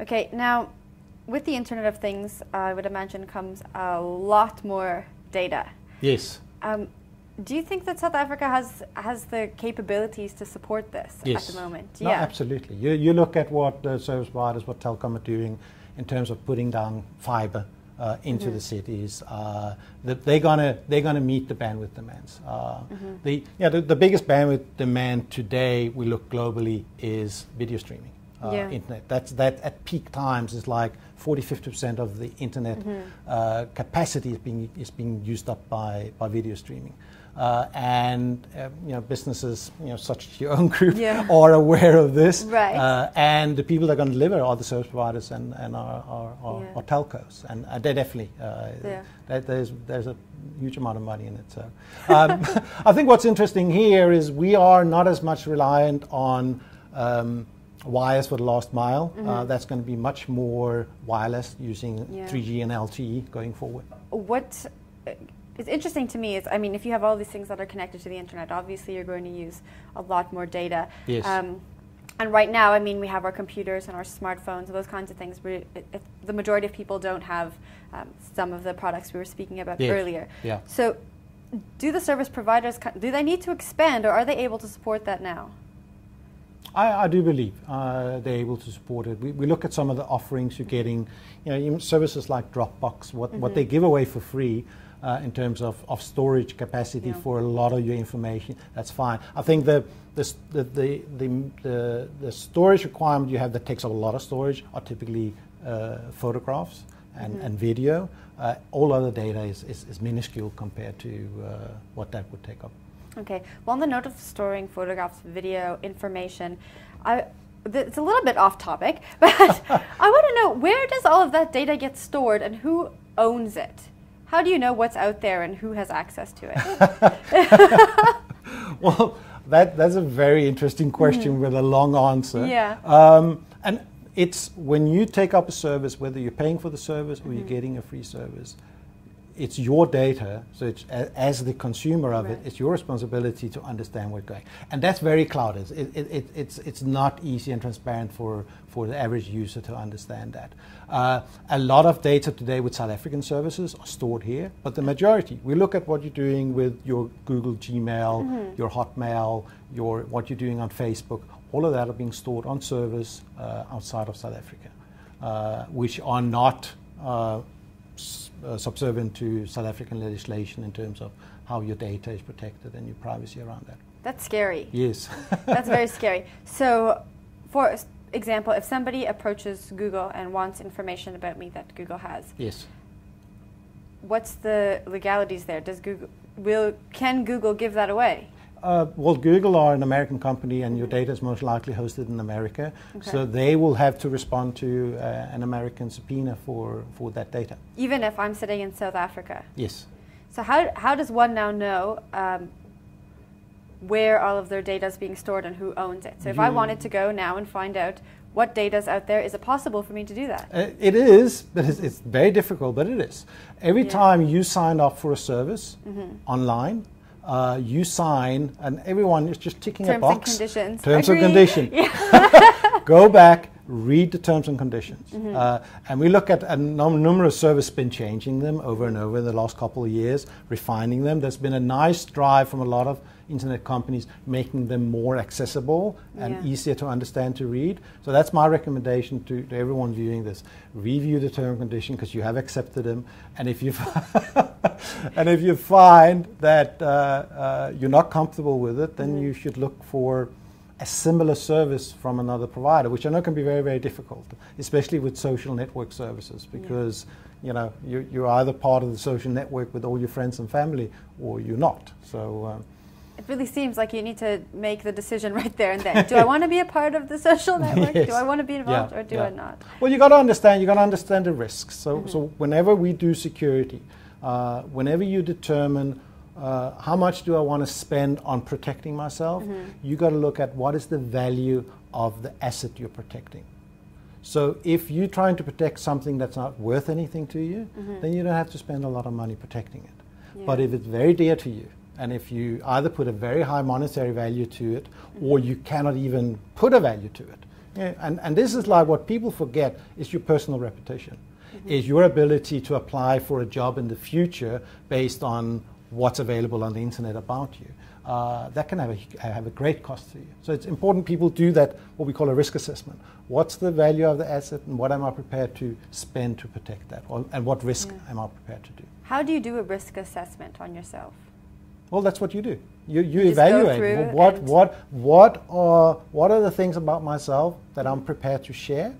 Okay, now with the Internet of Things, I would imagine comes a lot more data. Yes. Do you think that South Africa has the capabilities to support this Yes. at the moment? No, absolutely. You look at what the service providers, what Telkom are doing in terms of putting down fiber into the cities. They're gonna meet the bandwidth demands. The biggest bandwidth demand today, we look globally, is video streaming. Internet. That at peak times is like 40-50% of the internet capacity is being used up by video streaming. Businesses, such as your own group, are aware of this. Right. And the people that are going to deliver are the service providers and our telcos, and they definitely there's a huge amount of money in it. So I think what's interesting here is we are not as much reliant on wires for the last mile. That's going to be much more wireless using 3G and LTE going forward. What is interesting to me is, I mean, if you have all these things that are connected to the internet, obviously you're going to use a lot more data. Yes. And right now, I mean, we have our computers and our smartphones and those kinds of things. The majority of people don't have some of the products we were speaking about earlier. Yeah. So do the service providers, do they need to expand, or are they able to support that now? I do believe they're able to support it. We look at some of the offerings you're getting, even services like Dropbox, what they give away for free in terms of storage capacity for a lot of your information. That's fine. I think the storage requirement you have that takes up a lot of storage are typically photographs and video. All other data is minuscule compared to what that would take up. Okay. Well, on the note of storing photographs, video, information, it's a little bit off topic, but I want to know, where does all of that data get stored and who owns it? How do you know what's out there and who has access to it? Well, that's a very interesting question with a long answer. Yeah. And it's when you take up a service, whether you're paying for the service or you're getting a free service, it's your data, so it's, as the consumer of it, it's your responsibility to understand what's going. And that's very clouded. It's not easy and transparent for the average user to understand that. A lot of data today with South African services are stored here, but the majority, we look at what you're doing with your Google Gmail, your Hotmail, what you're doing on Facebook, all of that are being stored on servers outside of South Africa, which are not subservient to South African legislation in terms of how your data is protected and your privacy around that. That's scary. Yes. That's very scary. So, for example, if somebody approaches Google and wants information about me that Google has, yes, what's the legalities there? Can Google give that away? Well, Google are an American company, and your data is most likely hosted in America, so they will have to respond to an American subpoena for that data. Even if I'm sitting in South Africa? Yes. So how does one now know where all of their data is being stored and who owns it? So if I wanted to go now and find out what data is out there, is it possible for me to do that? It is, but it's very difficult, but it is. Every time you sign up for a service online, you sign, and everyone is just ticking a box. Terms and conditions. Terms and conditions. Go back, read the terms and conditions. And we look at numerous services been changing them over and over in the last couple of years, refining them. There's been a nice drive from a lot of internet companies making them more accessible and easier to understand, to read. So that's my recommendation to everyone viewing this. Review the term and condition because you have accepted them. And if you and if you find that you're not comfortable with it, then you should look for a similar service from another provider, which I know can be very, very difficult, especially with social network services, because you're either part of the social network with all your friends and family, or you're not. So it really seems like you need to make the decision right there and then. Do I want to be a part of the social network? Do I want to be involved, or do I not? Well, you got to understand the risks. So so whenever we do security, whenever you determine how much do I want to spend on protecting myself, you got to look at what is the value of the asset you're protecting. So if you're trying to protect something that's not worth anything to you, then you don't have to spend a lot of money protecting it. But if it's very dear to you, and if you either put a very high monetary value to it, or you cannot even put a value to it, Yeah, and this is like what people forget is your personal reputation, is your ability to apply for a job in the future based on what's available on the internet about you. That can have a great cost to you. So it's important people do that, what we call a risk assessment. What's the value of the asset and what am I prepared to spend to protect that? And what risk am I prepared to do? How do you do a risk assessment on yourself? Well, that's what you do. You just evaluate what are the things about myself that I'm prepared to share.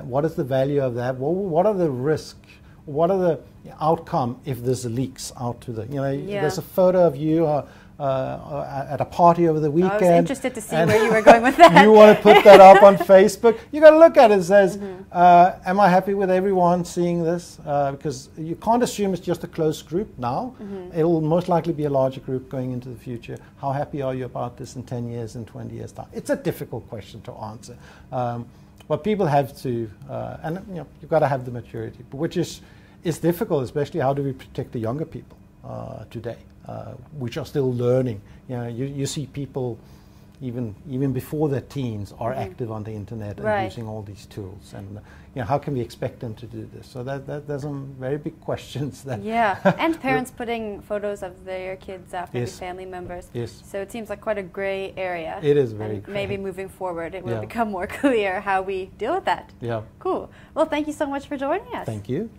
What is the value of that? What are the risks? What are the outcome if this leaks out to the There's a photo of you at a party over the weekend. I was interested to see where you were going with that. You want to put that up on Facebook? You got to look at it. It says, "Am I happy with everyone seeing this?" Because you can't assume it's just a closed group now. It'll most likely be a larger group going into the future. How happy are you about this in 10 years, in 20 years' time? It's a difficult question to answer, but people have to, and you've got to have the maturity, which is difficult, especially how do we protect the younger people today, which are still learning. You see people even before their teens are active on the internet and using all these tools, and how can we expect them to do this? So there's some very big questions that and parents putting photos of their kids up, maybe family members. So it seems like quite a gray area. It is very gray. Maybe moving forward it will become more clear how we deal with that. Yeah. Cool. Well, thank you so much for joining us. Thank you.